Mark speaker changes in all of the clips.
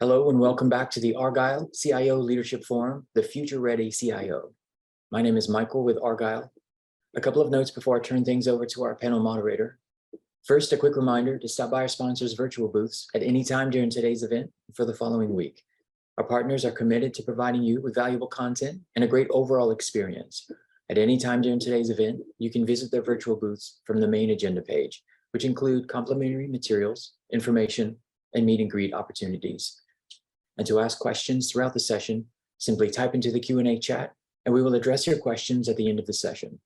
Speaker 1: Hello and welcome back to the Argyle CIO Leadership Forum, the Future Ready CIO. My name is Michael with Argyle. A couple of notes before I turn things over to our panel moderator. First, a quick reminder to stop by our sponsors' virtual booths at any time during today's event for the following week. Our partners are committed to providing you with valuable content and a great overall experience. At any time during today's event, you can visit their virtual booths from the main agenda page, which include complimentary materials, information, and meet and greet opportunities. And to ask questions throughout the session, simply type into the Q&A chat and we will address your questions at the end of the session.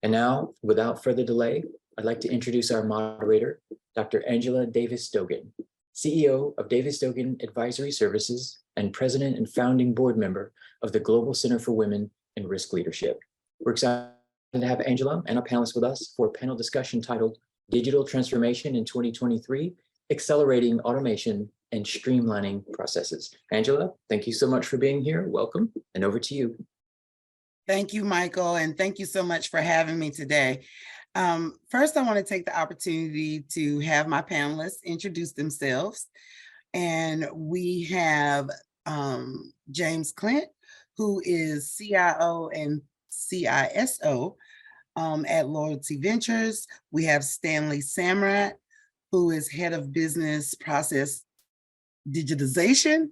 Speaker 1: And now, without further delay, I'd like to introduce our moderator, Dr. Angela Davis-Dogan, CEO of Davis-Dogan Advisory Services and President and Founding Board Member of the Global Center for Women in Risk Leadership. We're excited to have Angela and our panelists with us for a panel discussion titled Digital Transformation in 2023, Accelerating Automation and Streamlining Processes. Angela, thank you so much for being here. Welcome, and over to you.
Speaker 2: Thank you, Michael, and thank you so much for having me today. First, I want to take the opportunity to have my panelists introduce themselves. And we have James Clint, who is CIO and CISO at Loyalty Ventures. We have Stanley Samrat, who is Head of Business Process Digitization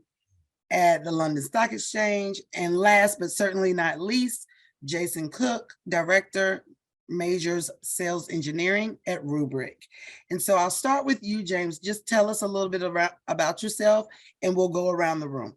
Speaker 2: at the London Stock Exchange. And last but certainly not least, Jason Cook, Director, Majors Sales Engineering at Rubrik. And so I'll start with you, James. Just tell us a little bit about yourself and we'll go around the room.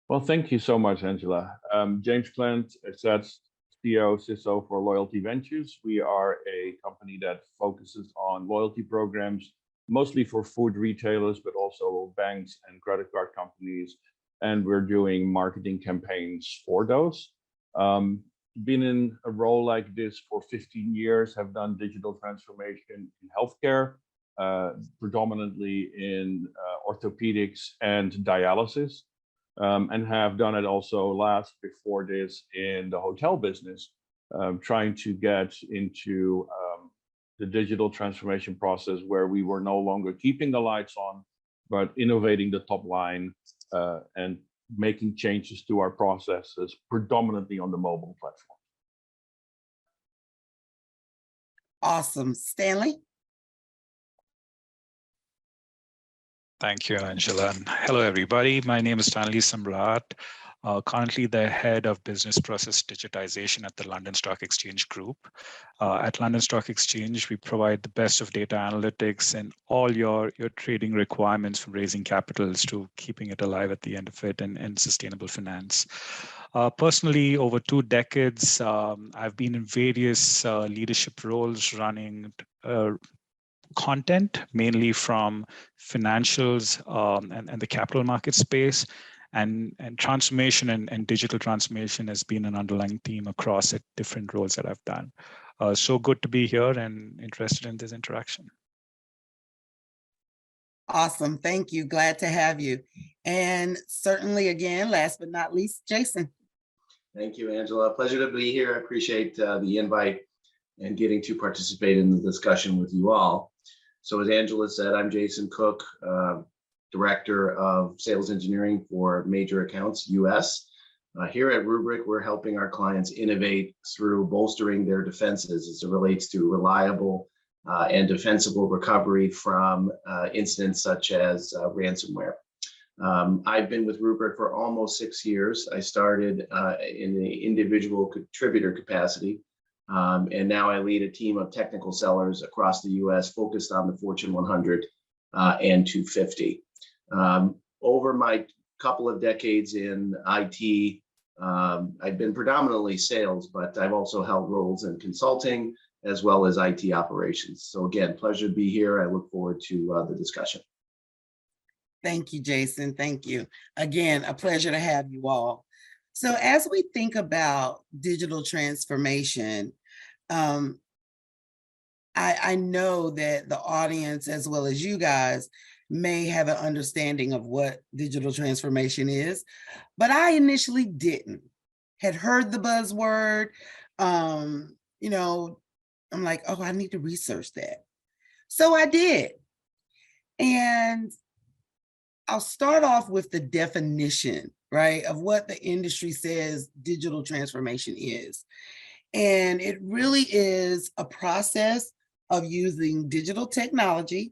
Speaker 3: Well, thank you so much, Angela. James Clint, that's CEO, CISO for Loyalty Ventures. We are a company that focuses on loyalty programs, mostly for food retailers, but also banks and credit card companies. And we're doing marketing campaigns for those. Been in a role like this for 15 years, have done digital transformation in healthcare, predominantly in orthopedics and dialysis, and have done it also before this in the hotel business, trying to get into the digital transformation process where we were no longer keeping the lights on, but innovating the top line and making changes to our processes, predominantly on the mobile platform.
Speaker 2: Awesome. Stanley?
Speaker 4: Thank you, Angela. And hello, everybody. My name is Stanley Samrat, currently the head of business process digitization at the London Stock Exchange Group. At London Stock Exchange, we provide the best of data analytics and all your trading requirements, from raising capitals to keeping it alive at the end of it, and sustainable finance. Personally, over 2 decades, I've been in various leadership roles running content, mainly from financials and the capital market space. And transformation and digital transformation has been an underlying theme across different roles that I've done. So good to be here and interested in this interaction.
Speaker 2: Awesome. Thank you. Glad to have you. And certainly, again, last but not least, Jason.
Speaker 5: Thank you, Angela. Pleasure to be here. I appreciate the invite and getting to participate in the discussion with you all. So as Angela said, I'm Jason Cook, Director of Sales Engineering for Major Accounts US. Here at Rubrik, we're helping our clients innovate through bolstering their defenses as it relates to reliable and defensible recovery from incidents such as ransomware. I've been with Rubrik for almost 6 years. I started in the individual contributor capacity, and now I lead a team of technical sellers across the US focused on the Fortune 100 and 250. Over my couple of decades in IT, I've been predominantly sales, but I've also held roles in consulting as well as IT operations. So again, pleasure to be here. I look forward to the discussion.
Speaker 2: Thank you, Jason. Thank you. Again, a pleasure to have you all. So as we think about digital transformation, I know that the audience, as well as you guys, may have an understanding of what digital transformation is, but I initially didn't. Had heard the buzzword, you know, I'm like, oh, I need to research that. So I did. And I'll start off with the definition, right, of what the industry says digital transformation is. And it really is a process of using digital technology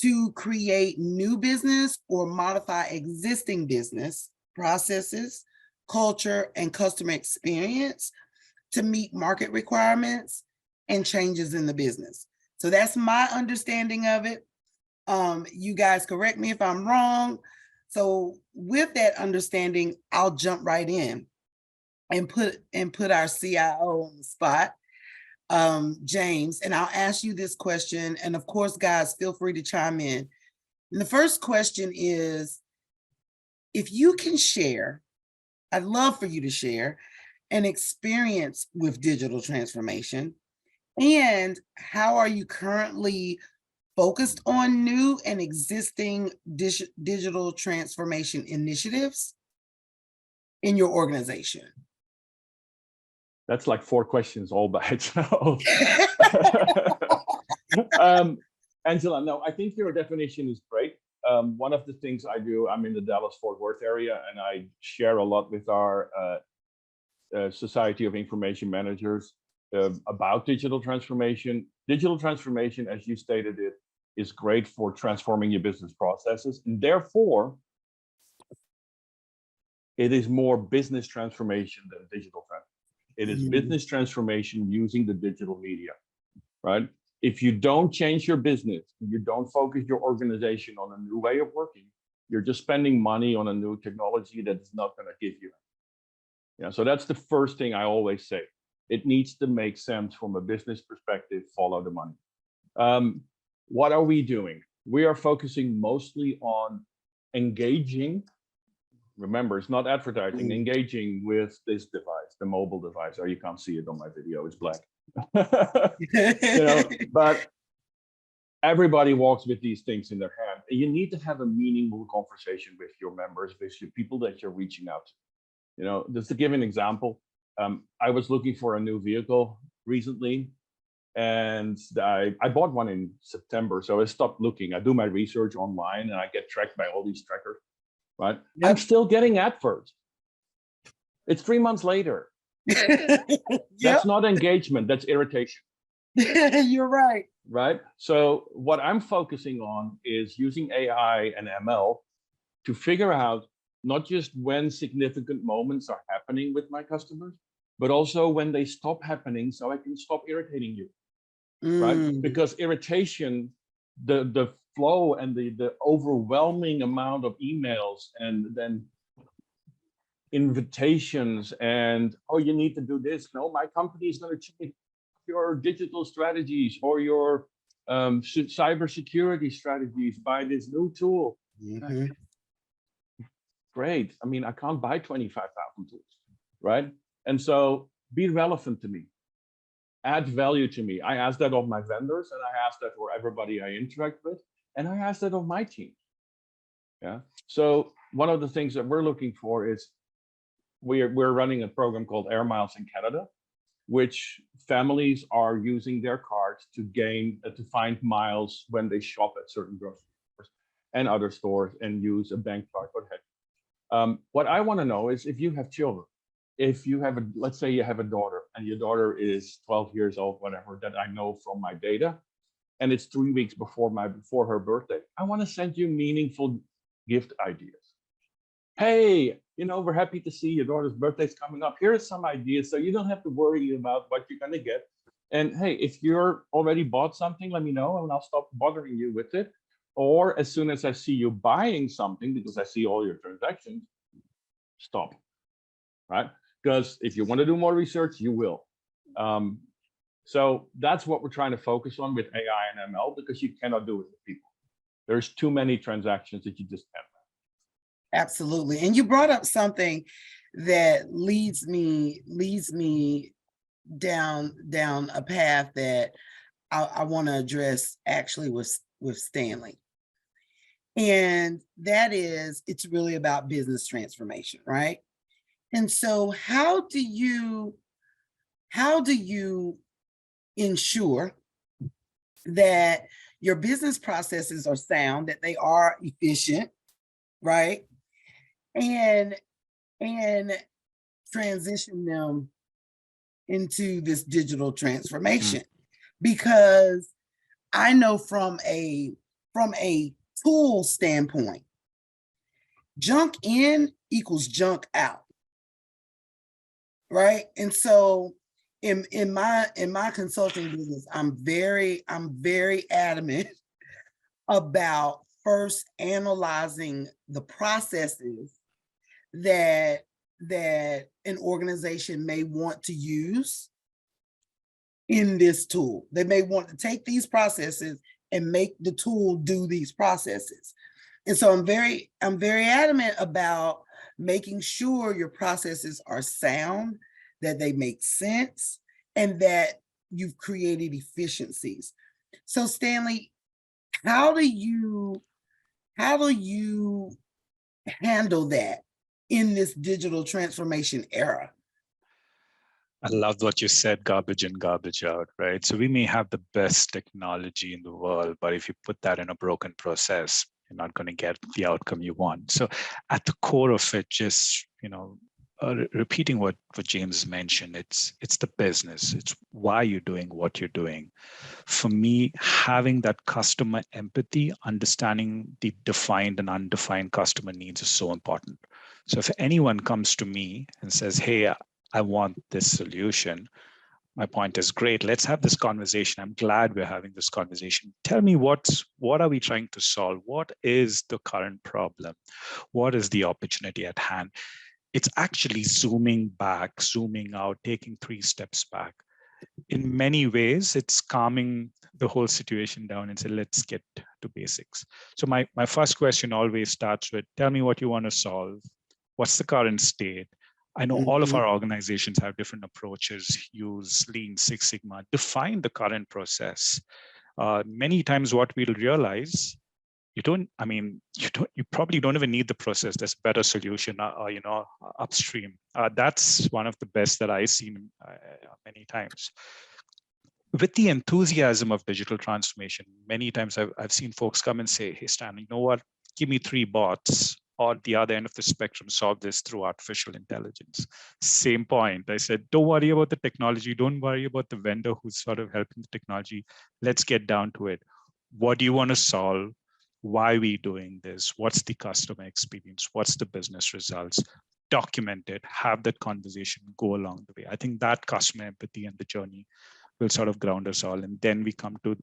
Speaker 2: to create new business or modify existing business processes, culture, and customer experience to meet market requirements and changes in the business. So that's my understanding of it. You guys correct me if I'm wrong. So with that understanding, I'll jump right in and put our CIO on the spot, James, and I'll ask you this question. And of course, guys, feel free to chime in. And the first question is, if you can share, I'd love for you to share an experience with digital transformation, and how are you currently focused on new and existing digital transformation initiatives in your organization?
Speaker 3: That's like 4 questions all by itself. Angela, no, I think your definition is great. One of the things I do, I'm in the Dallas-Fort Worth area, and I share a lot with our Society of Information Managers about digital transformation. Digital transformation, as you stated it, is great for transforming your business processes, and therefore, it is more business transformation than digital transformation. It is business transformation using the digital media, right? If you don't change your business, you don't focus your organization on a new way of working, you're just spending money on a new technology that's not going to give you. Yeah, so that's the first thing I always say. It needs to make sense from a business perspective, follow the money. What are we doing? We are focusing mostly on engaging. Remember, it's not advertising, engaging with this device, the mobile device. Oh, you can't see it on my video, it's black. But everybody walks with these things in their hand. And you need to have a meaningful conversation with your members, with your people that you're reaching out to. Just to give an example, I was looking for a new vehicle recently, and I bought one in September. So I stopped looking. I do my research online, and I get tracked by all these trackers. Right? Yep. I'm still getting adverts. It's 3 months later. That's not engagement, that's irritation.
Speaker 2: You're right.
Speaker 3: Right? So what I'm focusing on is using AI and ML to figure out not just when significant moments are happening with my customers, but also when they stop happening so I can stop irritating you. Right? Because irritation, the flow and the overwhelming amount of emails and then invitations and, oh, you need to do this. No, my company is going to change your digital strategies or your cybersecurity strategies by this new tool. Great. I mean, I can't buy 25,000 tools, right? And so be relevant to me. Add value to me. I ask that of my vendors, and I ask that for everybody I interact with. And I asked that of my team. Yeah. So one of the things that we're looking for is we're running a program called Air Miles in Canada, which families are using their cards to find miles when they shop at certain grocery stores and other stores and use a bank card. What I want to know is if you have children, if you have let's say you have a daughter and your daughter is 12 years old, whatever, that I know from my data, and it's 3 weeks before her birthday, I want to send you meaningful gift ideas. Hey, we're happy to see your daughter's birthday's coming up. Here are some ideas so you don't have to worry about what you're going to get. And hey, if you're already bought something, let me know and I'll stop bothering you with it. Or as soon as I see you buying something, because I see all your transactions, stop, right? Because if you want to do more research, you will. So that's what we're trying to focus on with AI and ML, because you cannot do it with people. There's too many transactions that you just can't.
Speaker 2: Absolutely. And you brought up something that leads me down a path that I want to address actually with Stanley. And that is, it's really about business transformation, right? And so how do you ensure that your business processes are sound, that they are efficient, right? And transition them into this digital transformation. Because I know from a tool standpoint, junk in equals junk out, right? And so in my consulting business, I'm very adamant about first analyzing the processes that an organization may want to use in this tool. They may want to take these processes and make the tool do these processes. And so I'm very adamant about making sure your processes are sound, that they make sense, and that you've created efficiencies. So Stanley, how do you handle that in this digital transformation era?
Speaker 4: I loved what you said, garbage in, garbage out, right? So we may have the best technology in the world, but if you put that in a broken process, you're not going to get the outcome you want. So at the core of it, just, repeating what James mentioned, it's the business. It's why you're doing what you're doing. For me, having that customer empathy, understanding the defined and undefined customer needs is so important. So if anyone comes to me and says, hey, I want this solution, my point is, great, let's have this conversation. I'm glad we're having this conversation. Tell me what are we trying to solve? What is the current problem? What is the opportunity at hand? It's actually zooming back, zooming out, taking 3 steps back. In many ways, it's calming the whole situation down and say, let's get to basics. So my first question always starts with, tell me what you want to solve. What's the current state? I know all of our organizations have different approaches, use Lean, Six Sigma, define the current process. Many times what we'll realize, you probably don't even need the process. There's a better solution, upstream. That's one of the best that I've seen many times. With the enthusiasm of digital transformation, many times I've seen folks come and say, hey, Stan, you know what? Give me 3 bots. Or the other end of the spectrum, solve this through artificial intelligence. Same point. I said, don't worry about the technology. Don't worry about the vendor who's sort of helping the technology. Let's get down to it. What do you want to solve? Why are we doing this? What's the customer experience? What's the business results? Document it, have that conversation, go along the way. I think that customer empathy and the journey will sort of ground us all. And then we come to,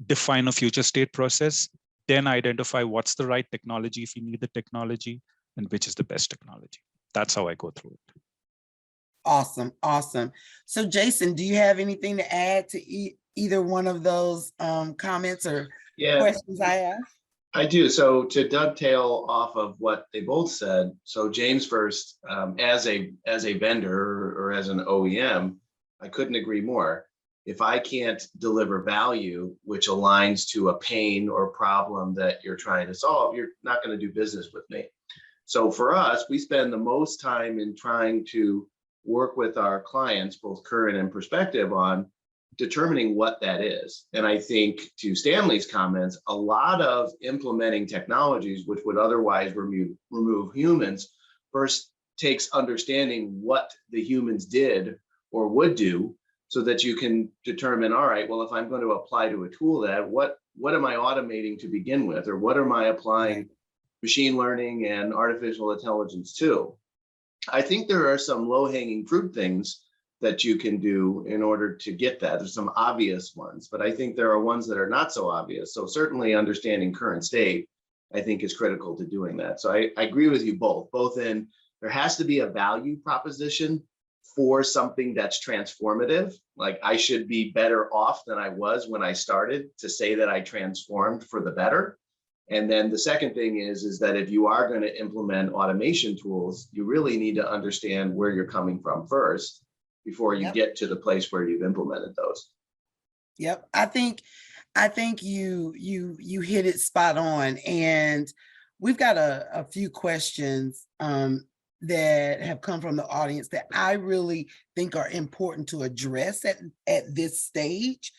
Speaker 4: define a future state process, then identify what's the right technology if you need the technology, and which is the best technology. That's how I go through it.
Speaker 2: Awesome. So Jason, do you have anything to add to either one of those comments or questions I asked?
Speaker 5: I do. So to dovetail off of what they both said, so James first, as a vendor or as an OEM, I couldn't agree more. If I can't deliver value, which aligns to a pain or problem that you're trying to solve, you're not going to do business with me. So for us, we spend the most time in trying to work with our clients, both current and prospective, on determining what that is. And I think, to Stanley's comments, a lot of implementing technologies which would otherwise remove humans first takes understanding what the humans did or would do, so that you can determine, all right, well, if I'm going to apply to a tool that, what am I automating to begin with? Or what am I applying machine learning and artificial intelligence to? I think there are some low-hanging fruit things that you can do in order to get that. There's some obvious ones, but I think there are ones that are not so obvious. So certainly understanding current state, I think, is critical to doing that. So I agree with you both in there has to be a value proposition for something that's transformative. Like, I should be better off than I was when I started to say that I transformed for the better. And then the second thing is that if you are going to implement automation tools, you really need to understand where you're coming from first before you get to the place where you've implemented those.
Speaker 2: Yep. I think you hit it spot on. And we've got a few questions that have come from the audience that I really think are important to address at this stage.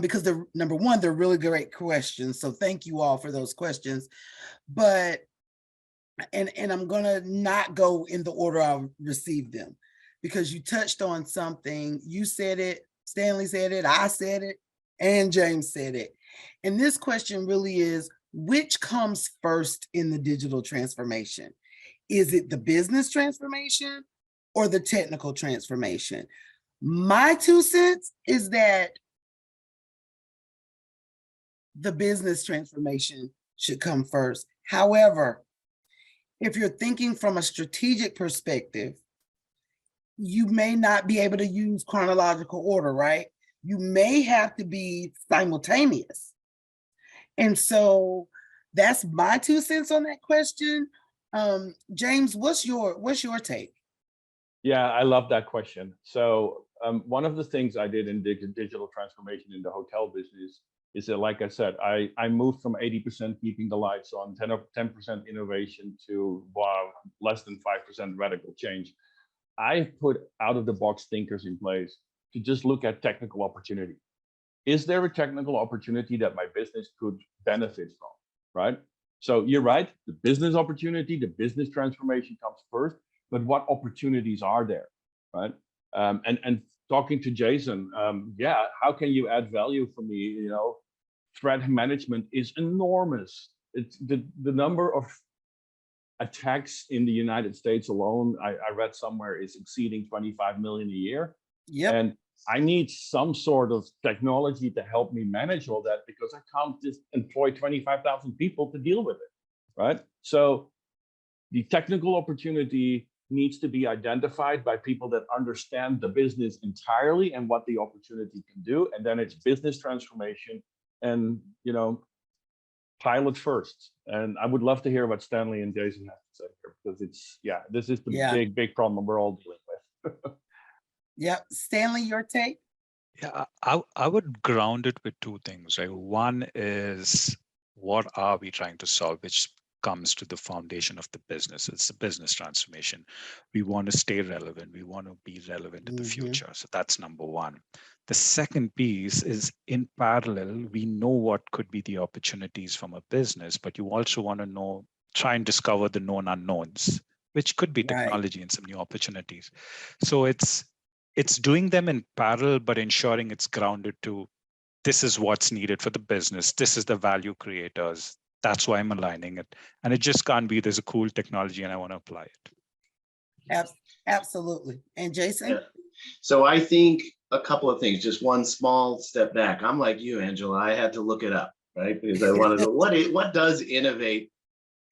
Speaker 2: because they're, number one, they're really great questions. So thank you all for those questions. But, and I'm gonna not go in the order I received them, because you touched on something. You said it, Stanley said it, I said it, and James said it. And this question really is, which comes first in the digital transformation? Is it the business transformation or the technical transformation? My 2 cents is that the business transformation should come first. However, if you're thinking from a strategic perspective, you may not be able to use chronological order, right? You may have to be simultaneous. And so that's my 2 cents on that question. James, what's your take?
Speaker 3: Yeah, I love that question. So one of the things I did in digital transformation in the hotel business is that, like I said, I moved from 80% keeping the lights on, 10% innovation to less than 5% radical change. I put out of the box thinkers in place to just look at technical opportunity. Is there a technical opportunity that my business could benefit from, right? So you're right, the business opportunity, the business transformation comes first, but what opportunities are there, right? And talking to Jason, yeah, how can you add value for me? You know, threat management is enormous. It's the number of attacks in the United States alone, I read somewhere, is exceeding 25 million a year.
Speaker 2: Yep.
Speaker 3: And I need some sort of technology to help me manage all that, because I can't just employ 25,000 people to deal with it, right? So the technical opportunity needs to be identified by people that understand the business entirely and what the opportunity can do. And then it's business transformation and, you know, pilot first. And I would love to hear what Stanley and Jason have to say here, because it's, yeah, this is the big problem we're all dealing with.
Speaker 2: Yep. Stanley, your take?
Speaker 4: Yeah, I would ground it with 2 things, right? One is, what are we trying to solve, which comes to the foundation of the business. It's the business transformation. We want to stay relevant. We want to be relevant in the future. So that's number one. The second piece is, in parallel, we know what could be the opportunities from a business, but you also want to try and discover the known unknowns, which could be technology and some new opportunities. So it's doing them in parallel, but ensuring it's grounded to, this is what's needed for the business. This is the value creators. That's why I'm aligning it. And it just can't be, there's a cool technology and I want to apply it.
Speaker 2: Absolutely. And Jason?
Speaker 5: Yeah. So I think a couple of things, just one small step back. I'm like you, Angela, I had to look it up, right? Because I wanted to, what does innovate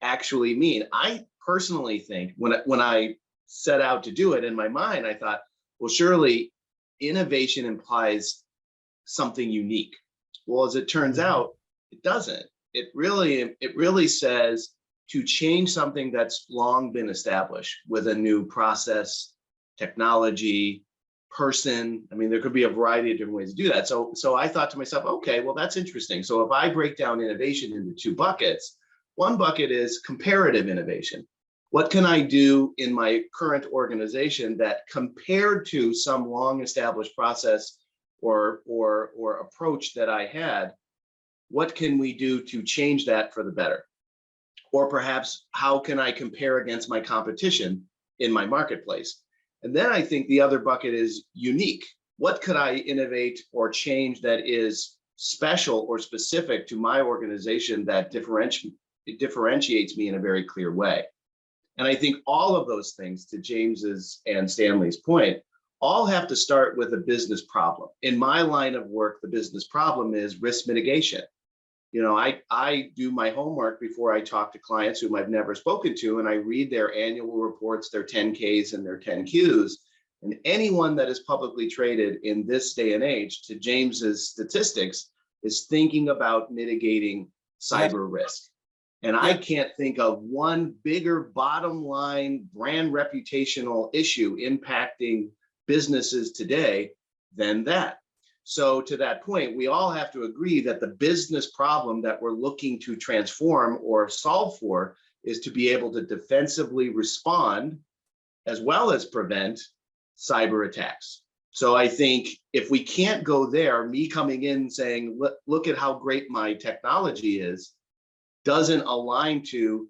Speaker 5: actually mean? I personally think when I set out to do it, in my mind, I thought, well, surely innovation implies something unique. Well, as it turns out, it doesn't. It really says to change something that's long been established with a new process, technology, person. I mean, there could be a variety of different ways to do that. So I thought to myself, okay, well, that's interesting. So if I break down innovation into 2 buckets, one bucket is comparative innovation. What can I do in my current organization that, compared to some long established process or approach that I had, what can we do to change that for the better? Or perhaps, how can I compare against my competition in my marketplace? And then I think the other bucket is unique. What could I innovate or change that is special or specific to my organization that differentiates me in a very clear way? And I think all of those things, to James's and Stanley's point, all have to start with a business problem. In my line of work, the business problem is risk mitigation. You know, I do my homework before I talk to clients whom I've never spoken to, and I read their annual reports, their 10Ks and their 10Qs. And anyone that is publicly traded in this day and age, to James's statistics, is thinking about mitigating cyber risk. And I can't think of one bigger bottom line brand reputational issue impacting businesses today than that. So to that point, we all have to agree that the business problem that we're looking to transform or solve for is to be able to defensively respond as well as prevent cyber attacks. So I think if we can't go there, me coming in saying, look at how great my technology is, doesn't align to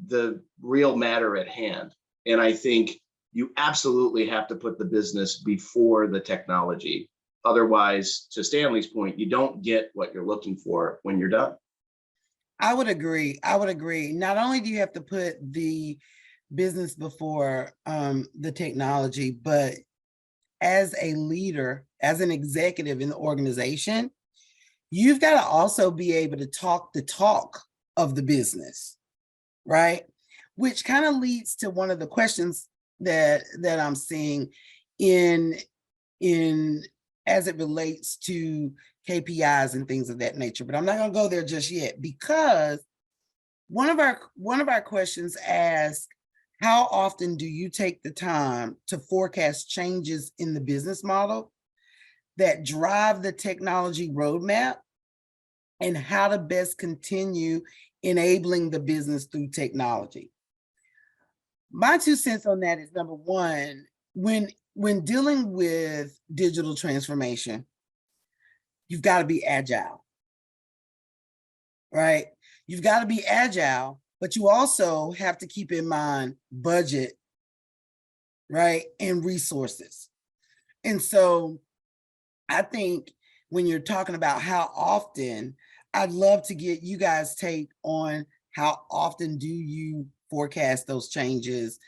Speaker 5: the real matter at hand. And I think you absolutely have to put the business before the technology. Otherwise, to Stanley's point, you don't get what you're looking for when you're done.
Speaker 2: I would agree. I would agree. Not only do you have to put the business before the technology, but as a leader, as an executive in the organization, you've got to also be able to talk the talk of the business, right? Which kind of leads to one of the questions that I'm seeing in as it relates to KPIs and things of that nature. But I'm not going to go there just yet, because one of our questions asks, how often do you take the time to forecast changes in the business model that drive the technology roadmap, and how to best continue enabling the business through technology? My 2 cents on that is, number one, when dealing with digital transformation, you've got to be agile, right? You've got to be agile, but you also have to keep in mind budget, right? And resources. And so I think when you're talking about how often, I'd love to get you guys' take on how often do you forecast those changes?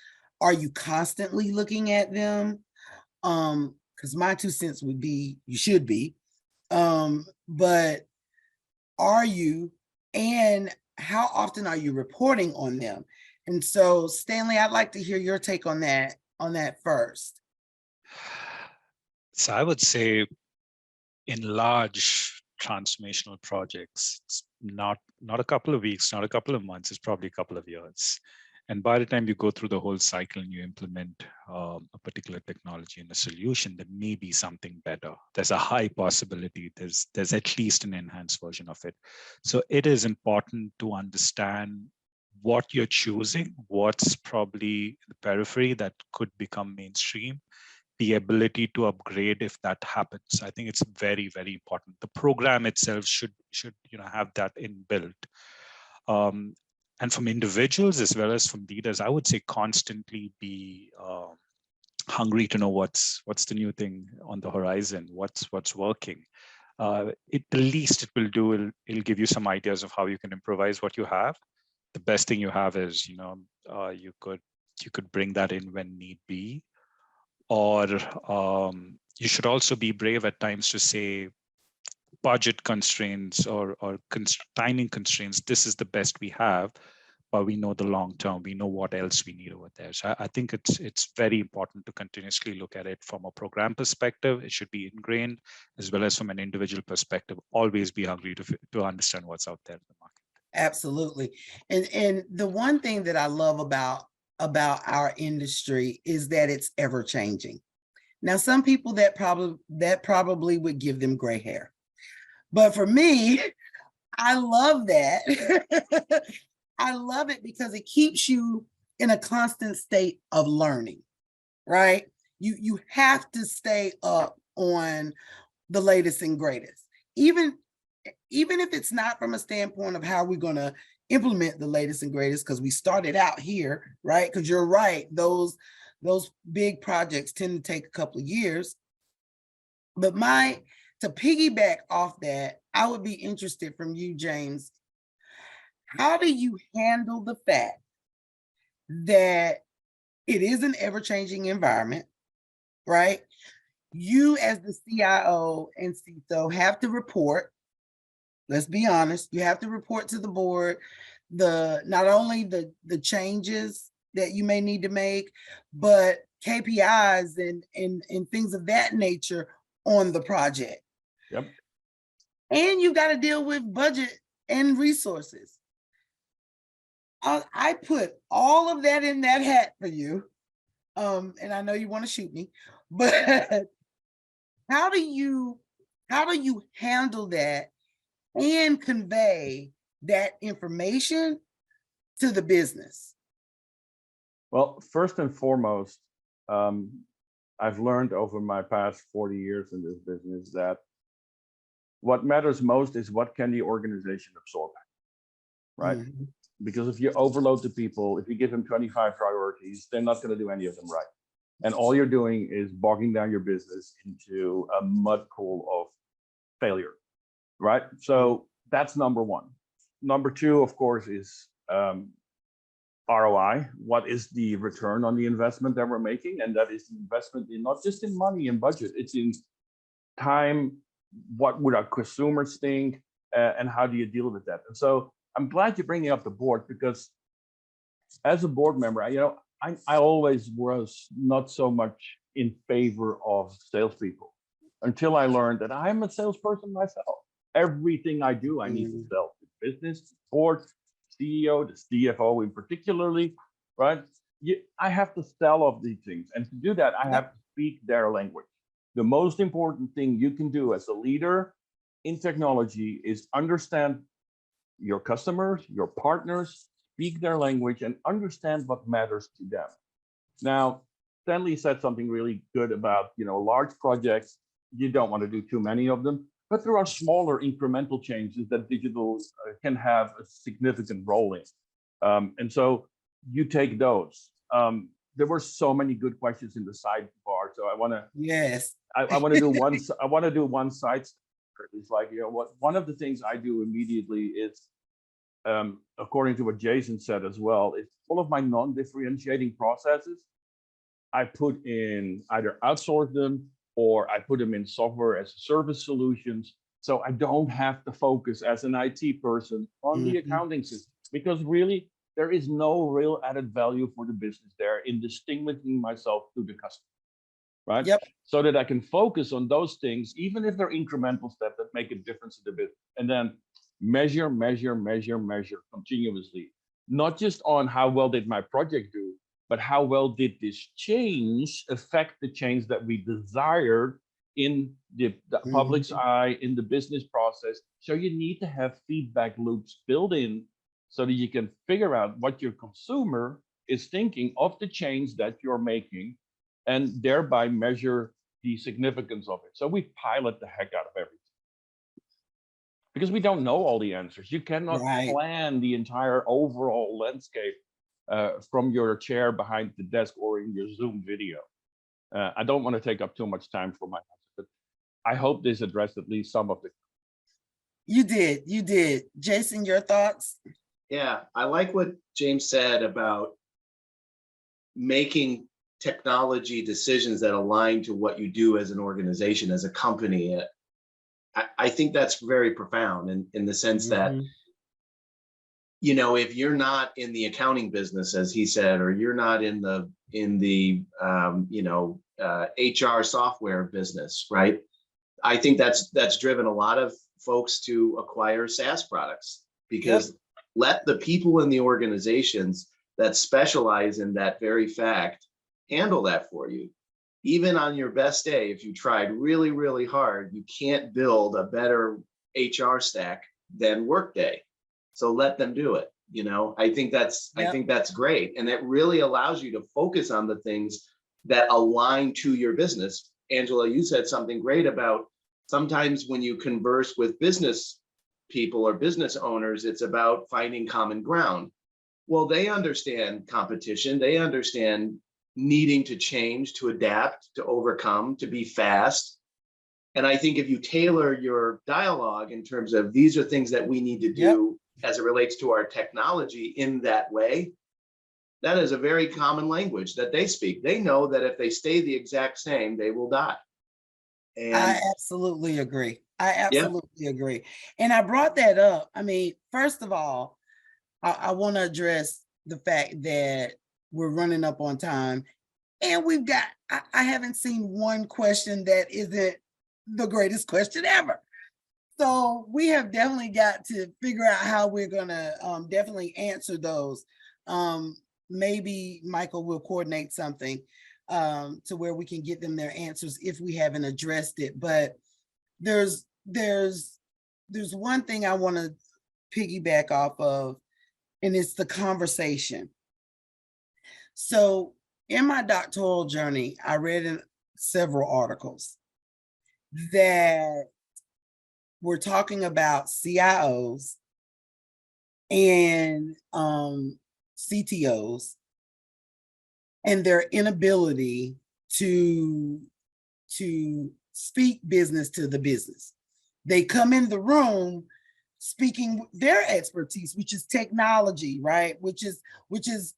Speaker 2: Are you constantly looking at them? Because my 2 cents would be, you should be. But are you, and how often are you reporting on them? And so, Stanley, I'd like to hear your take on that first.
Speaker 4: So I would say in large transformational projects, it's not a couple of weeks, not a couple of months, it's probably a couple of years. And by the time you go through the whole cycle and you implement a particular technology and a solution, there may be something better. There's a high possibility there's at least an enhanced version of it. So it is important to understand what you're choosing, what's probably the periphery that could become mainstream, the ability to upgrade if that happens. I think it's very, very important. The program itself should have that inbuilt. And from individuals as well as from leaders, I would say constantly be hungry to know what's the new thing on the horizon, what's working. The least it will do, it'll give you some ideas of how you can improvise what you have. The best thing you have is, you could bring that in when need be, or you should also be brave at times to say, budget constraints or timing constraints, this is the best we have, but we know the long term, we know what else we need over there. So I think it's very important to continuously look at it from a program perspective. It should be ingrained, as well as from an individual perspective. Always be hungry to understand what's out there in the market.
Speaker 2: Absolutely. And the one thing that I love about our industry is that it's ever changing. Now, some people that probably would give them gray hair. But for me, I love that. I love it because it keeps you in a constant state of learning, right? You have to stay up on the latest and greatest, even if it's not from a standpoint of how we're going to implement the latest and greatest, because we started out here, right? Because you're right, those big projects tend to take a couple of years. But to piggyback off that, I would be interested from you, James. How do you handle the fact that it is an ever-changing environment, right? You as the CIO and CISO have to report. Let's be honest, you have to report to the board not only the changes that you may need to make, but KPIs and things of that nature on the project.
Speaker 3: Yep.
Speaker 2: And you've got to deal with budget and resources. I put all of that in that hat for you. And I know you want to shoot me, but how do you handle that and convey that information to the business?
Speaker 3: Well, first and foremost, I've learned over my past 40 years in this business that what matters most is what can the organization absorb, right?
Speaker 2: Mhm.
Speaker 3: Because if you overload the people, if you give them 25 priorities, they're not going to do any of them right. And all you're doing is bogging down your business into a mud pool of failure, right? So that's number one. Number two, of course, is ROI. What is the return on the investment that we're making? And that is the investment in not just in money and budget, it's in time. What would our consumers think? And how do you deal with that? And so I'm glad you're bringing up the board, because as a board member, I always was not so much in favor of salespeople until I learned that I'm a salesperson myself. Everything I do, I need to sell. Business, board, CEO, the CFO in particularly, right? I have to sell off these things. And to do that, I have to speak their language. The most important thing you can do as a leader in technology is understand your customers, your partners, speak their language, and understand what matters to them. Now, Stanley said something really good about, large projects. You don't want to do too many of them, but there are smaller incremental changes that digital can have a significant role in. And so you take those. There were so many good questions in the sidebar, so I want to.
Speaker 2: Yes.
Speaker 3: I want to do one. I want to do one side. It's like, one of the things I do immediately is, according to what Jason said as well, is all of my non-differentiating processes, I put in, either outsource them or I put them in software as a service solutions. So I don't have to focus as an IT person on the accounting system, because really there is no real added value for the business there in distinguishing myself to the customer, right?
Speaker 2: Yep.
Speaker 3: So that I can focus on those things, even if they're incremental steps that make a difference in the business. And then measure continuously, not just on how well did my project do, but how well did this change affect the change that we desired in the public's eye, in the business process. So you need to have feedback loops built in so that you can figure out what your consumer is thinking of the change that you're making, and thereby measure the significance of it. So we pilot the heck out of everything, because we don't know all the answers. You cannot plan the entire overall landscape from your chair behind the desk or in your Zoom video. I don't want to take up too much time for my answer, but I hope this addressed at least some of the.
Speaker 2: You did. Jason, your thoughts?
Speaker 5: Yeah, I like what James said about making technology decisions that align to what you do as an organization, as a company. I think that's very profound in the sense that, if you're not in the accounting business, as he said, or you're not in the HR software business, right? I think that's driven a lot of folks to acquire SaaS products, because let the people in the organizations that specialize in that very fact handle that for you. Even on your best day, if you tried really, really hard, you can't build a better HR stack than Workday. So let them do it. I think that's great. And it really allows you to focus on the things that align to your business. Angela, you said something great about sometimes when you converse with business people or business owners, it's about finding common ground. Well, they understand competition. They understand needing to change, to adapt, to overcome, to be fast. And I think if you tailor your dialogue in terms of these are things that we need to do as it relates to our technology in that way, that is a very common language that they speak. They know that if they stay the exact same, they will die. And
Speaker 2: I absolutely agree. Agree. And I brought that up. I mean, first of all, I want to address the fact that we're running up on time, and I haven't seen one question that isn't the greatest question ever. So we have definitely got to figure out how we're going to definitely answer those. Maybe Michael will coordinate something to where we can get them their answers if we haven't addressed it. But there's one thing I want to piggyback off of, and it's the conversation. So in my doctoral journey, I read several articles that were talking about CIOs and CTOs and their inability to speak business to the business. They come in the room speaking their expertise, which is technology, right? Which is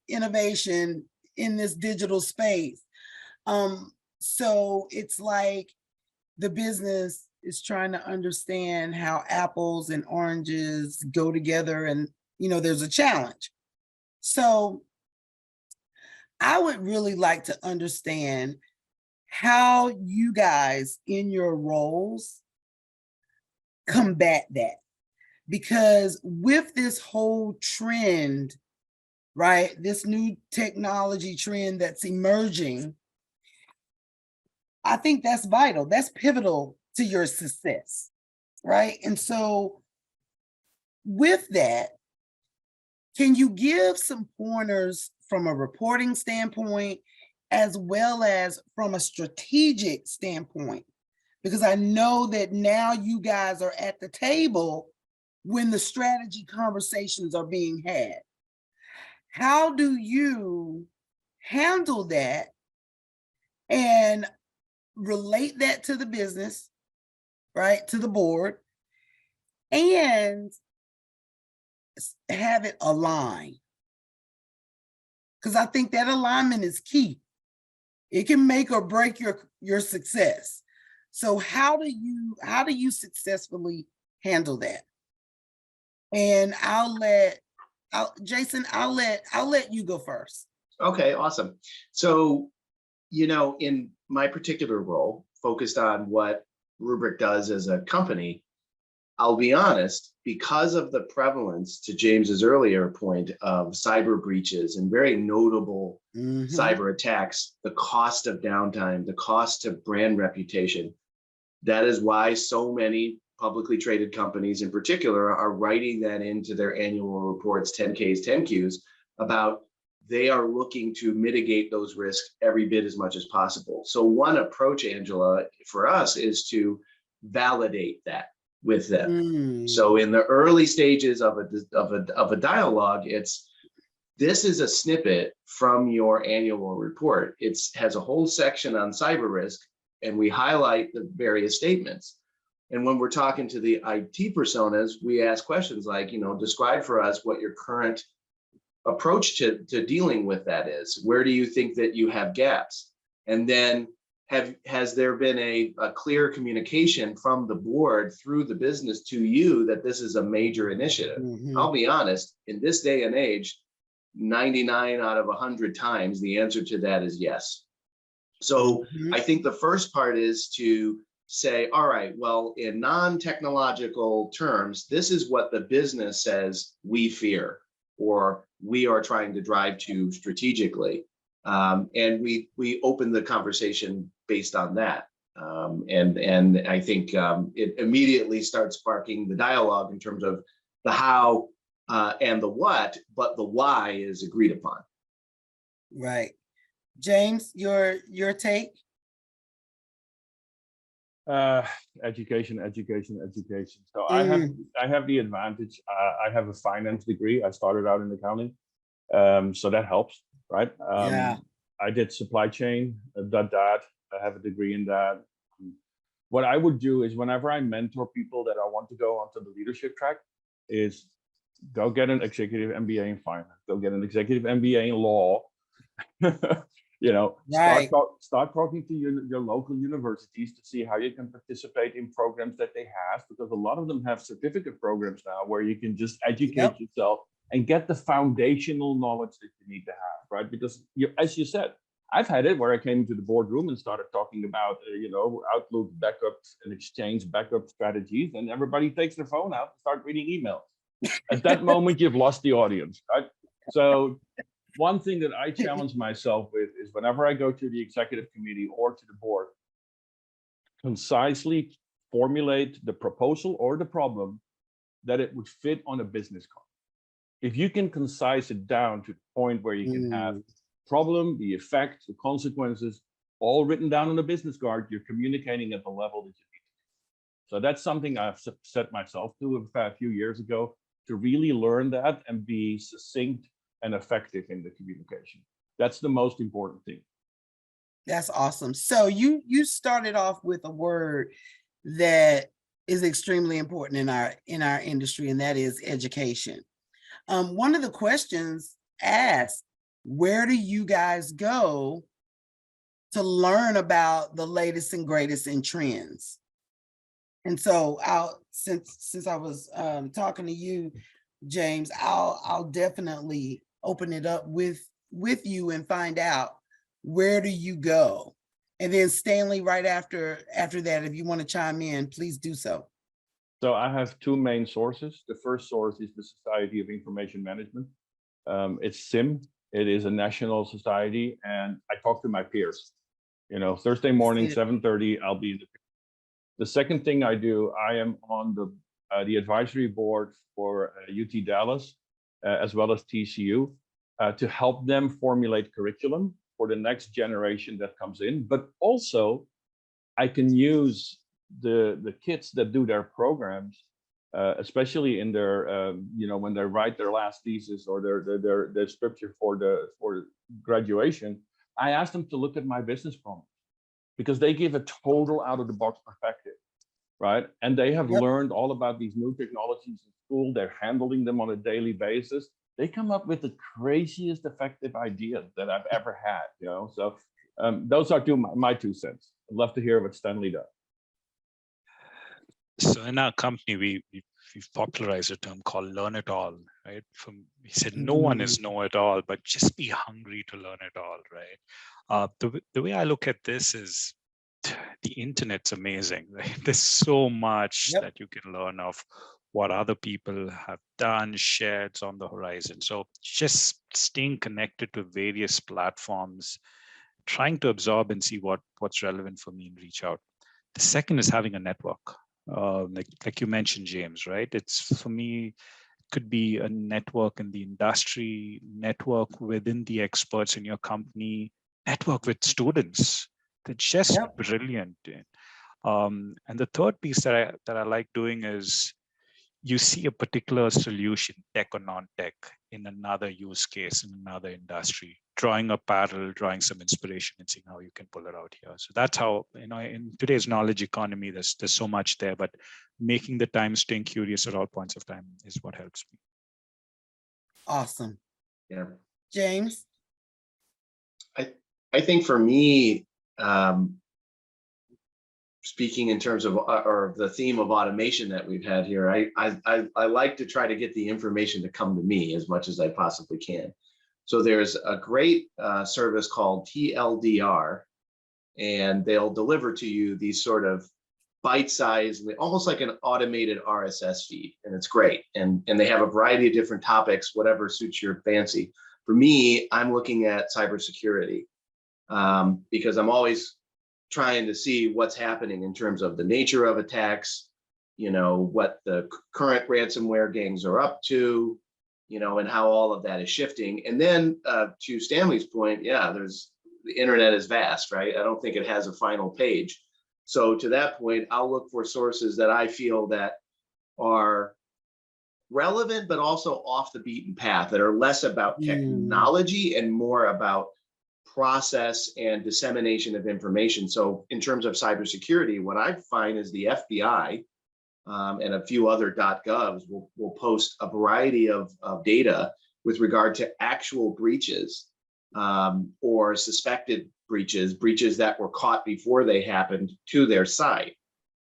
Speaker 2: innovation in this digital space. So it's like the business is trying to understand how apples and oranges go together, and there's a challenge. So I would really like to understand how you guys in your roles combat that. Because with this whole trend, right, this new technology trend that's emerging, I think that's vital. That's pivotal to your success, right? And so with that, can you give some pointers from a reporting standpoint, as well as from a strategic standpoint? Because I know that now you guys are at the table when the strategy conversations are being had. How do you handle that and relate that to the business, right, to the board, and have it align? Because I think that alignment is key. It can make or break your success. So how do you successfully handle that? And Jason, I'll let you go first.
Speaker 5: Okay, awesome. So, in my particular role, focused on what Rubrik does as a company, I'll be honest, because of the prevalence, to James's earlier point, of cyber breaches and very notable cyber attacks, the cost of downtime, the cost of brand reputation, that is why so many publicly traded companies in particular are writing that into their annual reports, 10Ks, 10Qs, about they are looking to mitigate those risks every bit as much as possible. So one approach, Angela, for us is to validate that with them. So in the early stages of a dialogue, this is a snippet from your annual report. It has a whole section on cyber risk, and we highlight the various statements. And when we're talking to the IT personas, we ask questions like, describe for us what your current approach to dealing with that is. Where do you think that you have gaps? And then has there been a clear communication from the board through the business to you that this is a major initiative? I'll be honest, in this day and age, 99 out of 100 times, the answer to that is yes. So I think the first part is to say, all right, well, in non-technological terms, this is what the business says we fear, or we are trying to drive to strategically. And we open the conversation based on that. And I think it immediately starts sparking the dialogue in terms of the how and the what, but the why is agreed upon.
Speaker 2: Right. James, your take?
Speaker 3: Education. So I have the advantage. I have a finance degree. I started out in accounting, so that helps, right? I did supply chain. I've done that. I have a degree in that. What I would do is, whenever I mentor people that I want to go onto the leadership track, is go get an executive MBA in finance. Go get an executive MBA in law. Start talking to your local universities to see how you can participate in programs that they have, because a lot of them have certificate programs now where you can just educate yourself and get the foundational knowledge that you need to have, right? Because as you said, I've had it where I came into the boardroom and started talking about, Outlook backups and Exchange backup strategies, and everybody takes their phone out and start reading emails. At that moment, you've lost the audience, right? So one thing that I challenge myself with is, whenever I go to the executive committee or to the board, concisely formulate the proposal or the problem that it would fit on a business card. If you can concise it down to the point where you can have problem, the effect, the consequences, all written down on a business card. You're communicating at the level that you need. So that's something I've set myself to a few years ago, to really learn that and be succinct and effective in the communication. That's the most important thing.
Speaker 2: That's awesome. So you started off with a word that is extremely important in our industry, and that is education. One of the questions asked, where do you guys go to learn about the latest and greatest in trends? And so since I was talking to you, James, I'll definitely open it up with you and find out, where do you go? And then Stanley, right after that, if you want to chime in, please do so.
Speaker 3: So I have two main sources. The first source is the Society of Information Management. It's SIM. It is a national society, and I talk to my peers. You know, Thursday morning, 7:30, I'll be in the second thing I do, I am on the advisory board for UT Dallas, as well as TCU, to help them formulate curriculum for the next generation that comes in. But also, I can use the kids that do their programs, especially in their, when they write their last thesis or their scripture for graduation. I ask them to look at my business program, because they give a total out of the box perspective, right? And they have learned all about these new technologies in school. They're handling them on a daily basis. They come up with the craziest effective ideas that I've ever had, So those are my 2 cents. I'd love to hear what Stanley does.
Speaker 4: So in our company, we've popularized a term called learn it all, right? He said, no one is know it all, but just be hungry to learn it all, right? The way I look at this is, the internet's amazing, right? There's so much that you can learn of what other people have done, shared on the horizon. So just staying connected to various platforms, trying to absorb and see what's relevant for me and reach out. The second is having a network. Like you mentioned, James, right? It's, for me, could be a network in the industry, network within the experts in your company, network with students. They're just brilliant. And the third piece that I like doing is, you see a particular solution, tech or non-tech, in another use case, in another industry, drawing a parallel, drawing some inspiration and seeing how you can pull it out here. So that's how, in today's knowledge economy, there's so much there, but making the time, staying curious at all points of time is what helps me.
Speaker 2: Awesome.
Speaker 5: Yeah.
Speaker 2: James?
Speaker 5: I think for me, speaking in terms of or the theme of automation that we've had here, I like to try to get the information to come to me as much as I possibly can. So there's a great service called TLDR, and they'll deliver to you these sort of bite-sized, almost like an automated RSS feed, and it's great. And they have a variety of different topics, whatever suits your fancy. For me, I'm looking at cybersecurity because I'm always trying to see what's happening in terms of the nature of attacks, what the current ransomware gangs are up to, and how all of that is shifting. And then to Stanley's point, the internet is vast, right? I don't think it has a final page. So to that point, I'll look for sources that I feel that are relevant, but also off the beaten path, that are less about technology and more about process and dissemination of information. So in terms of cybersecurity, what I find is the FBI and a few other .govs will post a variety of data with regard to actual breaches or suspected breaches that were caught before they happened to their site.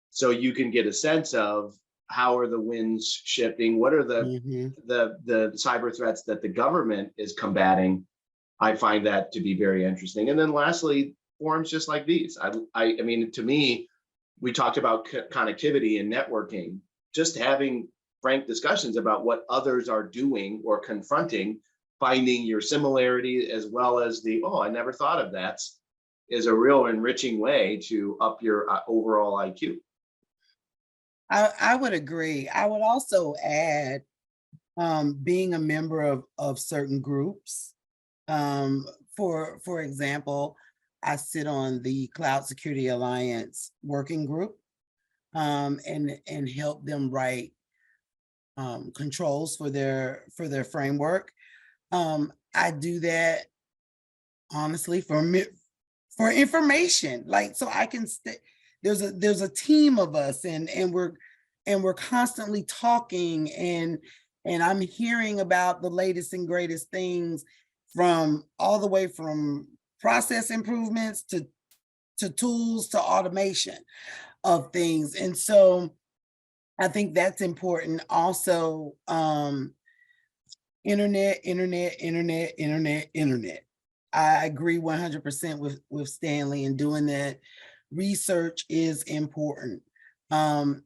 Speaker 5: So you can get a sense of how are the winds shifting, what are the cyber threats that the government is combating. I find that to be very interesting. And then lastly, forums just like these. I mean, to me, we talked about connectivity and networking, just having frank discussions about what others are doing or confronting, finding your similarity as well as I never thought of that, is a real enriching way to up your overall IQ.
Speaker 2: I would agree. I would also add being a member of certain groups. For example, I sit on the Cloud Security Alliance working group, and help them write controls for their framework. I do that honestly for information, like, so I can there's a team of us, and we're constantly talking, and I'm hearing about the latest and greatest things, from all the way from process improvements to tools to automation of things. And so I think that's important. Also, internet. I agree 100% with Stanley in doing that. Research is important. And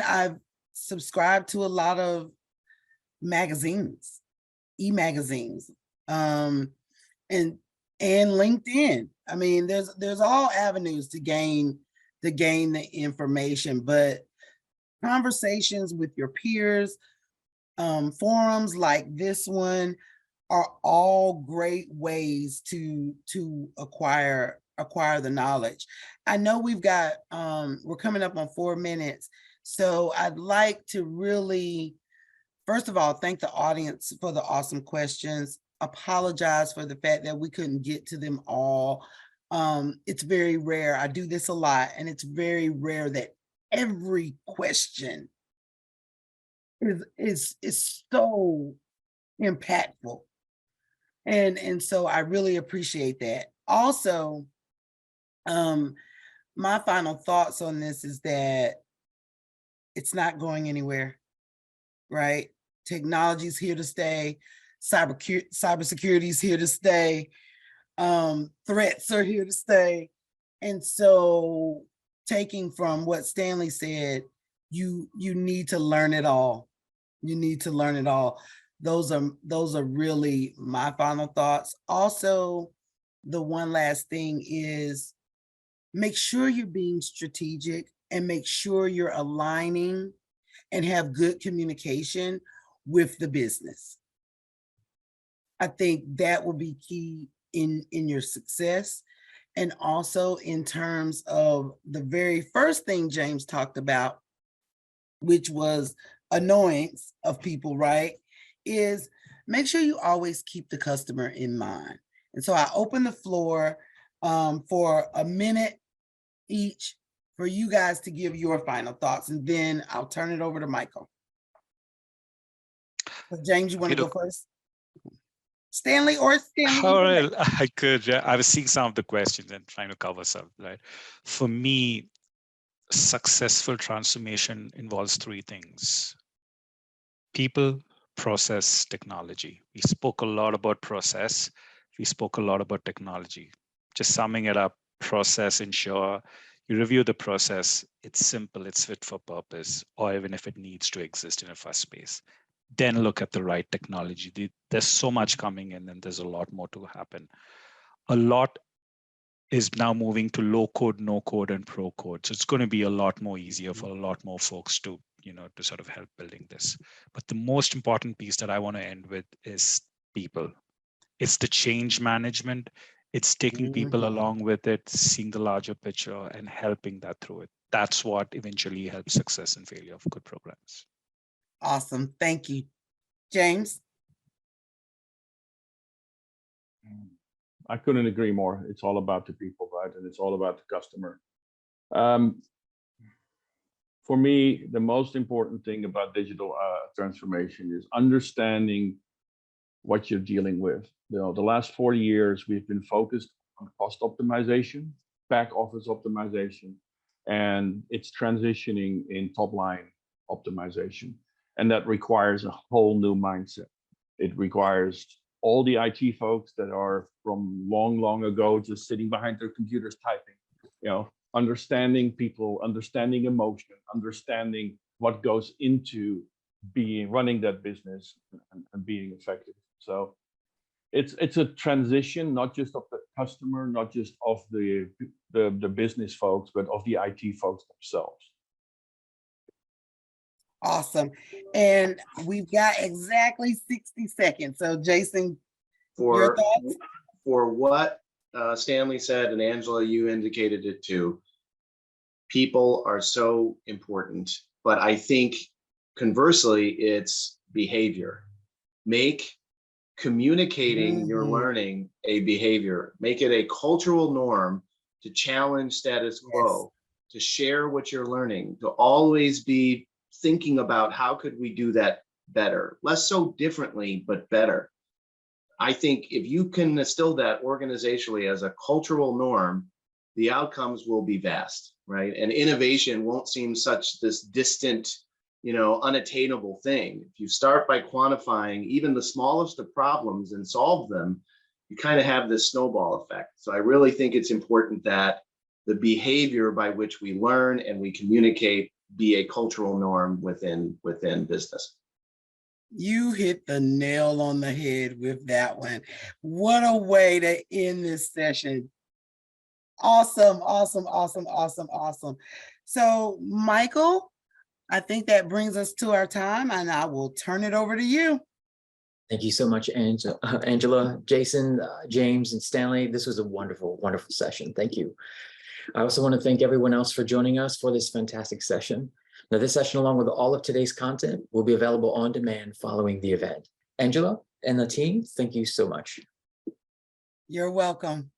Speaker 2: I've subscribed to a lot of magazines, e-magazines, and LinkedIn. I mean, there's all avenues to gain the information, but conversations with your peers, forums like this one are all great ways to acquire the knowledge. I know we've got, we're coming up on 4 minutes. So I'd like to really, first of all, thank the audience for the awesome questions. Apologize for the fact that we couldn't get to them all. It's very rare. I do this a lot, and it's very rare that every question is so impactful. And so I really appreciate that. Also, my final thoughts on this is that it's not going anywhere, right? Technology's here to stay. Cybersecurity is here to stay. Threats are here to stay. And so, taking from what Stanley said, you need to learn it all. You need to learn it all. Those are really my final thoughts. Also, the one last thing is, make sure you're being strategic, and make sure you're aligning and have good communication with the business. I think that will be key in your success. And also in terms of the very first thing James talked about, which was annoyance of people, right? Is make sure you always keep the customer in mind. And so I open the floor for a minute each for you guys to give your final thoughts, and then I'll turn it over to Michael. James, you want to go first? Stanley or Stanley?
Speaker 4: All right, I could. I was seeing some of the questions and trying to cover some, right? For me, successful transformation involves 3 things: people, process, technology. We spoke a lot about process. We spoke a lot about technology. Just summing it up, process, ensure you review the process. It's simple, it's fit for purpose, or even if it needs to exist in a first space. Then look at the right technology. There's so much coming in, and there's a lot more to happen. A lot is now moving to low code, no code, and pro code. So it's going to be a lot more easier for a lot more folks to, to sort of help building this. But the most important piece that I want to end with is people. It's the change management. It's taking people along with it, seeing the larger picture, and helping that through it. That's what eventually helps success and failure of good programs.
Speaker 2: Awesome. Thank you. James?
Speaker 3: I couldn't agree more. It's all about the people, right? And it's all about the customer. For me, the most important thing about digital transformation is understanding what you're dealing with. The last 40 years, we've been focused on cost optimization, back office optimization, and it's transitioning in top line optimization. And that requires a whole new mindset. It requires all the IT folks that are from long ago, just sitting behind their computers typing, understanding people, understanding emotion, understanding what goes into running that business and being effective. So it's a transition, not just of the customer, not just of the business folks, but of the IT folks themselves.
Speaker 2: Awesome. And we've got exactly 60 seconds. So Jason, your thoughts?
Speaker 5: For what Stanley said, and Angela, you indicated it too. People are so important, but I think conversely, it's behavior. Make communicating your learning a behavior. Make it a cultural norm to challenge status quo, to share what you're learning, to always be thinking about how could we do that better, less so differently, but better. I think if you can instill that organizationally as a cultural norm, the outcomes will be vast, right? And innovation won't seem such this distant, unattainable thing. If you start by quantifying even the smallest of problems and solve them, you kind of have this snowball effect. So I really think it's important that the behavior by which we learn and we communicate be a cultural norm within business.
Speaker 2: You hit the nail on the head with that one. What a way to end this session. Awesome, awesome, awesome, awesome, awesome. So, Michael, I think that brings us to our time, and I will turn it over to you.
Speaker 1: Thank you so much, Angela, Jason, James, and Stanley. This was a wonderful, wonderful session. Thank you. I also want to thank everyone else for joining us for this fantastic session. Now, this session, along with all of today's content, will be available on demand following the event. Angela and the team, thank you so much.
Speaker 2: You're welcome.